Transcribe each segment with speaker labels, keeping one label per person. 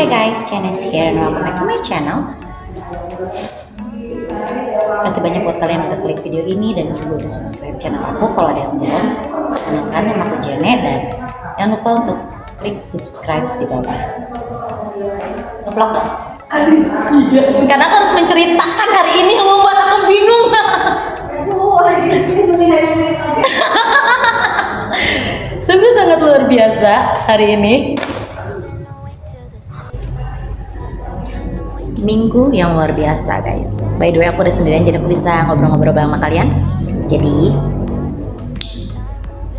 Speaker 1: Hai guys, Janice here and welcome back to my channel. Kasih banyak buat kalian yang udah klik video ini dan juga udah subscribe channel aku. Kalau ada yang belum, kenalkan nama aku Jene dan jangan lupa untuk klik subscribe di bawah. Ngeblok dong. Karena aku harus menceritakan hari ini yang membuat aku bingung. Sungguh sangat luar biasa hari ini. Minggu yang luar biasa guys. By the way aku udah sendirian jadi aku bisa ngobrol-ngobrol bareng sama kalian. Jadi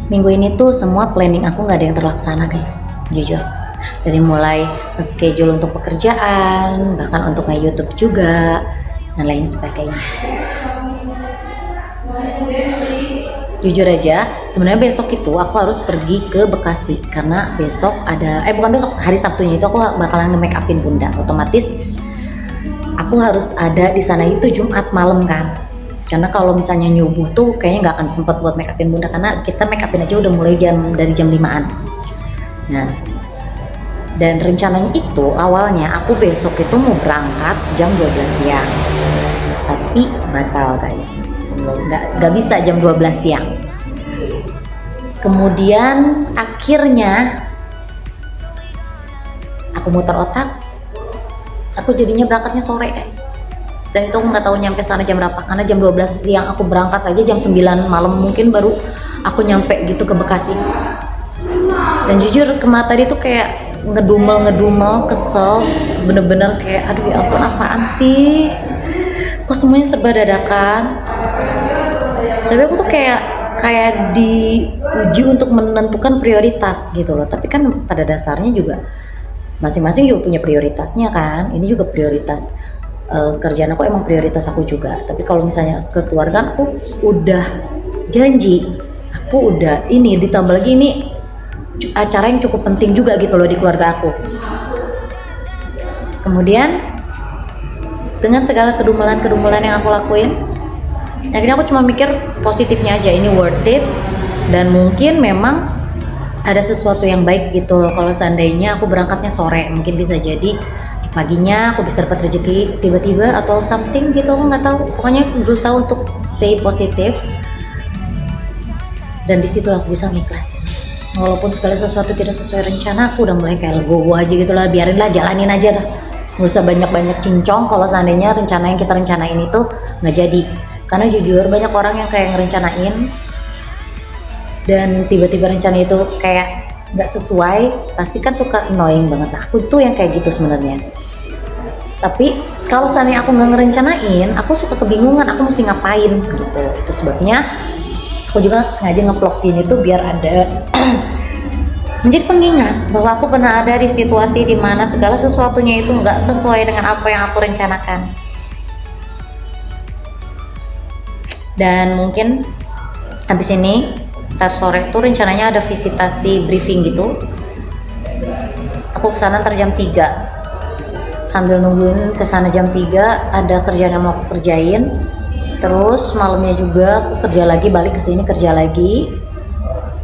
Speaker 1: minggu ini tuh semua planning aku gak ada yang terlaksana guys, jujur. Dari mulai schedule untuk pekerjaan, bahkan untuk nge-YouTube juga dan lain sebagainya. Jujur aja, sebenarnya besok itu aku harus pergi ke Bekasi karena besok ada, bukan besok, hari Sabtunya itu aku bakalan nge-make upin bunda. Otomatis aku harus ada di sana itu Jumat malam kan. Karena kalau misalnya nyubuh tuh kayaknya nggak akan sempat buat make upin bunda karena kita make upin aja udah mulai dari jam 5-an. Nah, dan rencananya itu awalnya aku besok itu mau berangkat jam 12 siang. Tapi batal guys. Nggak bisa jam 12 siang. Kemudian akhirnya aku muter otak, aku jadinya berangkatnya sore guys. Dan itu aku nggak tahu nyampe sana jam berapa karena jam 12 siang aku berangkat aja jam 9 malam mungkin baru aku nyampe gitu ke Bekasi. Dan jujur kemarin tadi tuh kayak ngedumel, kesel, bener-bener kayak aduh ya ampun apaan sih, kok semuanya serba dadakan. Tapi aku tuh kayak diuji untuk menentukan prioritas gitu loh. Tapi kan pada dasarnya juga masing-masing juga punya prioritasnya kan. Ini juga prioritas kerjaan aku, emang prioritas aku juga. Tapi kalau misalnya ke keluarga aku udah janji, aku udah ini, ditambah lagi ini acara yang cukup penting juga gitu loh di keluarga aku. Kemudian dengan segala kedumelan yang aku lakuin, akhirnya aku cuma mikir positifnya aja, ini worth it dan mungkin memang ada sesuatu yang baik gitu loh. Kalau seandainya aku berangkatnya sore, mungkin bisa jadi di paginya aku bisa dapat rezeki tiba-tiba atau something gitu, aku nggak tahu. Pokoknya berusaha untuk stay positif dan disitu aku bisa ngiklasin. Walaupun segala sesuatu tidak sesuai rencana, aku udah mulai kayak legowo aja gitu lah, biarinlah, jalanin aja dah. Nggak usah banyak-banyak cincong kalau seandainya rencana yang kita rencanain itu nggak jadi. Karena jujur banyak orang yang kayak ngerencanain dan tiba-tiba rencana itu kayak nggak sesuai, pasti kan suka annoying banget. Nah, aku tuh yang kayak gitu sebenarnya. Tapi kalau seandainya aku nggak ngerencanain, aku suka kebingungan aku mesti ngapain gitu. Itu sebabnya aku juga sengaja ngevlog ini tuh biar ada menjadi pengingat bahwa aku pernah ada di situasi dimana segala sesuatunya itu nggak sesuai dengan apa yang aku rencanakan. Dan mungkin habis ini ntar sore tuh rencananya ada visitasi briefing gitu. Aku kesana ntar jam 3. Sambil nungguin kesana jam 3 ada kerjaan yang mau aku kerjain. Terus malamnya juga aku kerja lagi, balik ke sini kerja lagi.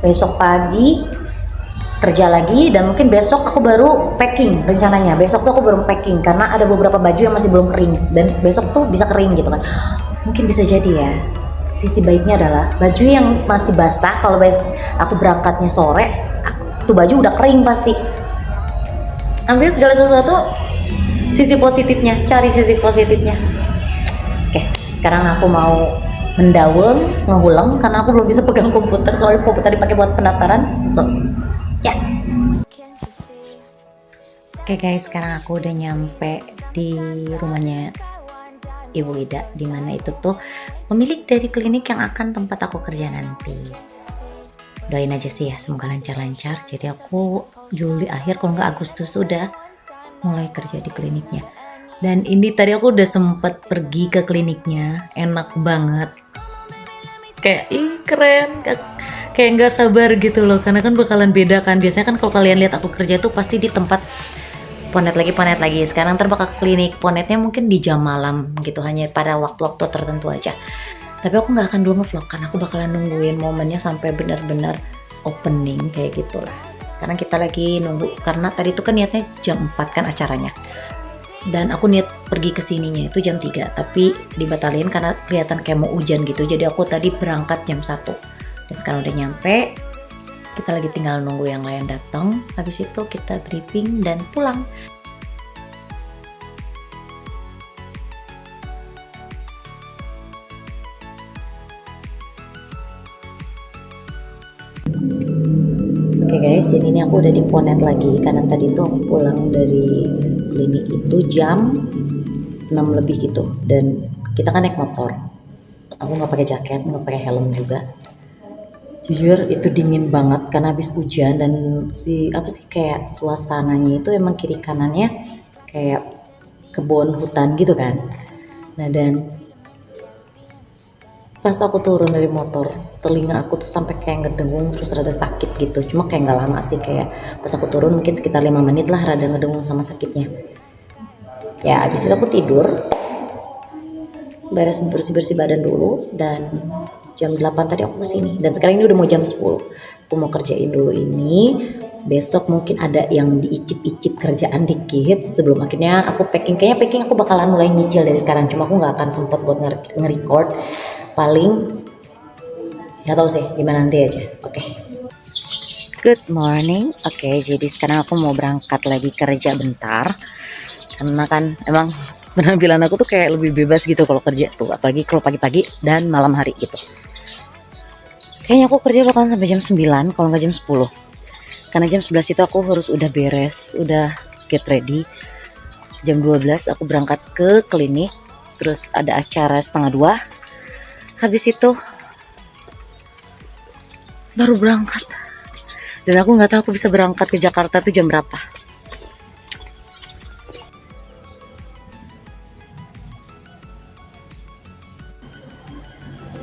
Speaker 1: Besok pagi kerja lagi dan mungkin besok aku baru packing rencananya. Besok tuh aku baru packing karena ada beberapa baju yang masih belum kering dan besok tuh bisa kering gitu kan. Mungkin bisa jadi ya. Sisi baiknya adalah baju yang masih basah, kalau aku berangkatnya sore, tuh baju udah kering pasti. Ambil segala sesuatu sisi positifnya, cari sisi positifnya. Oke, sekarang aku mau mendaung, ngehulang karena aku belum bisa pegang komputer soalnya komputer dipakai buat pendaftaran. So, ya. Oke guys, sekarang aku udah nyampe di rumahnya Ibu Ida, dimana itu tuh pemilik dari klinik yang akan tempat aku kerja nanti. Doain aja sih ya, semoga lancar-lancar. Jadi aku Juli akhir kalau nggak Agustus sudah mulai kerja di kliniknya. Dan ini tadi aku udah sempet pergi ke kliniknya, enak banget. Kayak keren, kayak nggak sabar gitu loh, karena kan bakalan beda kan. Biasanya kan kalau kalian lihat aku kerja tuh pasti di tempat ponet lagi. Sekarang terbakar klinik, ponetnya mungkin di jam malam gitu, hanya pada waktu-waktu tertentu aja. Tapi aku nggak akan dulu ngevlog karena aku bakalan nungguin momennya sampai benar-benar opening kayak gitulah. Sekarang kita lagi nunggu karena tadi itu kan niatnya jam 4 kan acaranya. Dan aku niat pergi ke sininya itu jam 3, tapi dibatalin karena kelihatan kayak mau hujan gitu. Jadi aku tadi berangkat jam 1. Dan sekarang udah nyampe. Kita lagi tinggal nunggu yang lain datang. Habis itu kita briefing dan pulang. Oke guys, jadi ini aku udah di Ponet lagi karena tadi tuh aku pulang dari klinik itu jam 6 lebih gitu, dan kita kan naik motor. Aku nggak pakai jaket, nggak pakai helm juga. Jujur itu dingin banget karena habis hujan, dan kayak suasananya itu emang kiri kanannya kayak kebun hutan gitu kan. Nah, dan pas aku turun dari motor, telinga aku tuh sampai kayak ngedengung, terus rada sakit gitu. Cuma kayak nggak lama sih, kayak pas aku turun mungkin sekitar 5 menit lah rada ngedengung sama sakitnya. Ya habis itu aku tidur, beres bersih-bersih badan dulu, dan jam 8 tadi aku kesini, dan sekarang ini udah mau jam 10. Aku mau kerjain dulu ini, besok mungkin ada yang diicip-icip kerjaan dikit sebelum akhirnya aku packing. Kayaknya packing aku bakalan mulai nyicil dari sekarang, cuma aku nggak akan sempet buat nge-record. Paling nggak tahu sih gimana nanti aja. Oke. Good morning. Oke, jadi sekarang aku mau berangkat lagi kerja bentar, karena kan emang penampilan aku tuh kayak lebih bebas gitu kalau kerja tuh, apalagi kalau pagi-pagi dan malam hari gitu. Kayaknya aku kerja bakalan sampai jam 9 kalau nggak jam 10, karena jam 11 itu aku harus udah beres, udah get ready. Jam 12 aku berangkat ke klinik, terus ada acara setengah 2. Habis itu baru berangkat, dan aku nggak tahu aku bisa berangkat ke Jakarta tuh jam berapa.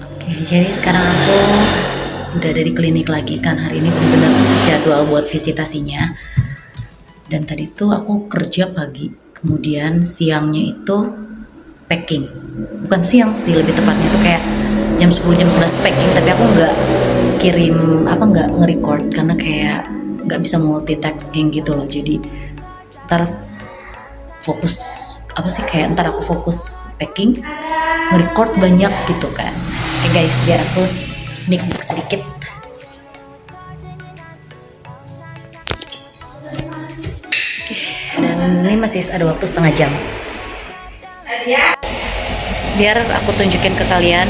Speaker 1: Oke, jadi sekarang aku udah ada di klinik lagi kan. Hari ini benar-benar jadwal buat visitasinya. Dan tadi tuh aku kerja pagi, kemudian siangnya itu packing. Bukan siang sih, lebih tepatnya tuh kayak jam 10 jam 11 packing, tapi aku nggak nggak nge-record karena kayak nggak bisa multitasking gitu loh. Jadi ntar fokus kayak ntar aku fokus packing, nge-record banyak gitu kan. Oke guys, biar aku sneak peek sedikit. Dan ini masih ada waktu setengah jam. Biar aku tunjukin ke kalian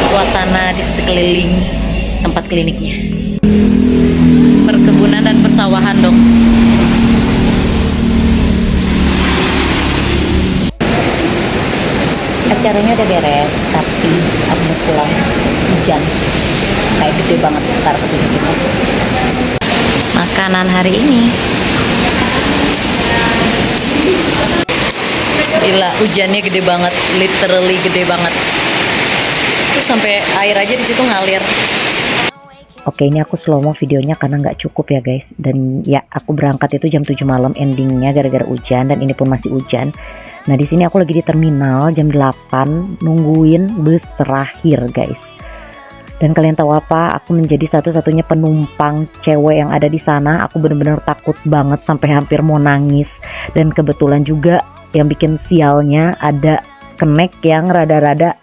Speaker 1: suasana di sekeliling tempat kliniknya. Perkebunan dan persawahan dong. Acaranya udah beres, tapi aku mau pulang hujan kayak gede banget. Ntar aku tunjukin makanan hari ini. Gila, hujannya gede banget, literally gede banget. Terus sampai air aja di situ ngalir. Oke, ini aku slow mo videonya karena nggak cukup ya guys. Dan ya, aku berangkat itu jam 7 malam endingnya gara-gara hujan, dan ini pun masih hujan. Nah, di sini aku lagi di terminal jam 8 nungguin bus terakhir guys. Dan kalian tahu apa? Aku menjadi satu-satunya penumpang cewek yang ada di sana. Aku bener-bener takut banget sampai hampir mau nangis. Dan kebetulan juga yang bikin sialnya ada kenek yang rada-rada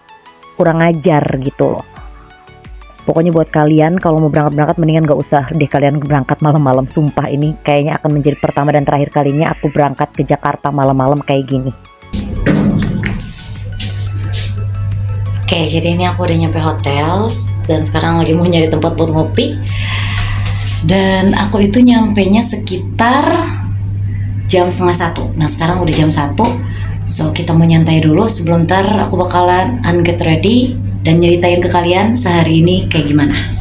Speaker 1: kurang ajar gitu loh. Pokoknya buat kalian kalau mau berangkat mendingan gak usah deh kalian berangkat malam-malam. Sumpah ini kayaknya akan menjadi pertama dan terakhir kalinya aku berangkat ke Jakarta malam-malam kayak gini. Oke, jadi ini aku udah nyampe hotel dan sekarang lagi mau nyari tempat buat ngopi. Dan aku itu nyampenya sekitar jam setengah 1. Nah, sekarang udah jam 1. So, kita mau nyantai dulu sebelum ntar aku bakalan get ready dan nyeritain ke kalian sehari ini kayak gimana.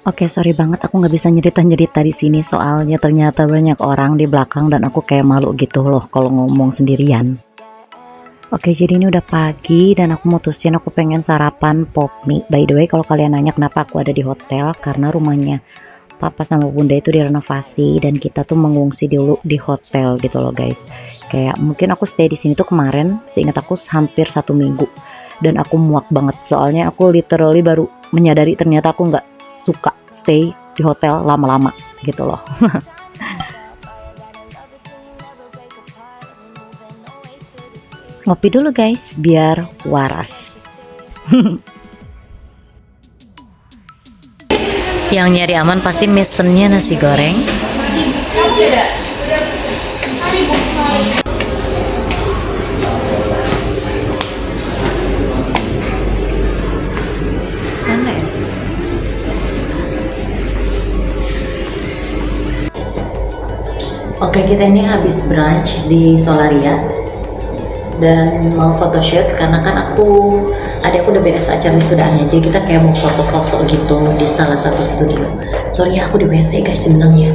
Speaker 1: Oke, sorry banget aku nggak bisa nyerita di sini soalnya ternyata banyak orang di belakang dan aku kayak malu gitu loh kalau ngomong sendirian. Oke, jadi ini udah pagi dan aku mutusin aku pengen sarapan pop mie. By the way, kalau kalian nanya kenapa aku ada di hotel, karena rumahnya papa sama bunda itu direnovasi dan kita tuh mengungsi dulu di hotel gitu loh guys. Kayak mungkin aku stay di sini tuh kemarin, seingat aku hampir 1 minggu. Dan aku muak banget soalnya aku literally baru menyadari ternyata aku nggak suka stay di hotel lama-lama gitu loh. Ngopi dulu guys biar waras. Yang nyari aman pasti mesennya nasi goreng. Mana ya? Oke, kita ini habis brunch di Solaria dan mau photoshoot karena kan adikku udah beres acara wisudaannya, jadi kita kayak mau foto-foto gitu di salah satu studio. Sorry ya, aku di WC guys sebenarnya,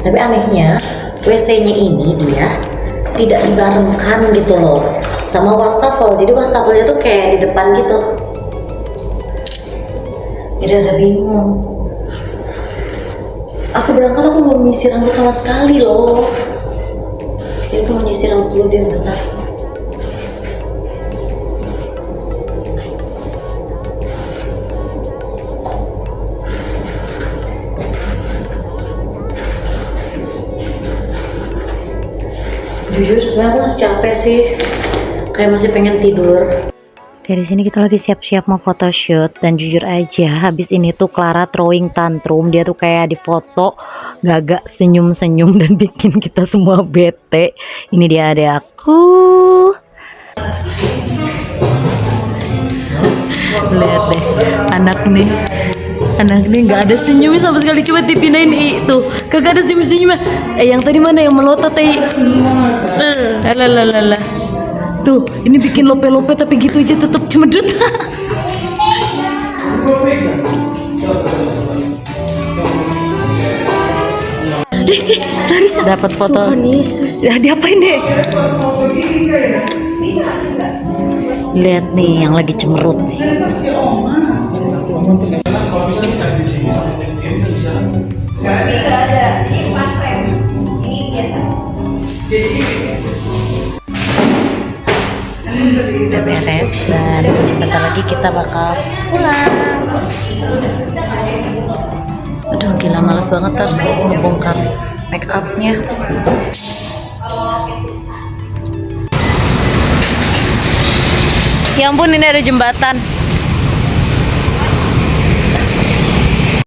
Speaker 1: tapi anehnya WC-nya ini dia tidak dibarengkan gitu loh sama wastafel, jadi wastafelnya tuh kayak di depan gitu, jadi ada bingung. Aku berangkat, aku mau nyisir rambut sama sekali loh, jadi aku mau nyisir rambut dulu dia bentar. Jujur sebenarnya aku masih capek sih, kayak masih pengen tidur. Dari sini kita lagi siap-siap mau photoshoot dan jujur aja habis ini tuh Clara throwing tantrum, dia tuh kayak di foto gagak senyum-senyum dan bikin kita semua bete. Ini dia ada aku. Lihat deh anak nih nggak ada senyumnya sama sekali, coba dipindahin itu kagak ada senyum-senyumnya. Yang tadi mana yang melotot lalalala tuh, ini bikin lope-lope tapi gitu aja tetap cemedut. Tadi dapat foto Tuhan Yesus ya, diapain deh? Lihat nih yang lagi cemerut nih. Udah beres dan bentar lagi kita bakal pulang. Aduh gila, males banget ngebongkar make upnya. Ya ampun, ini ada jembatan.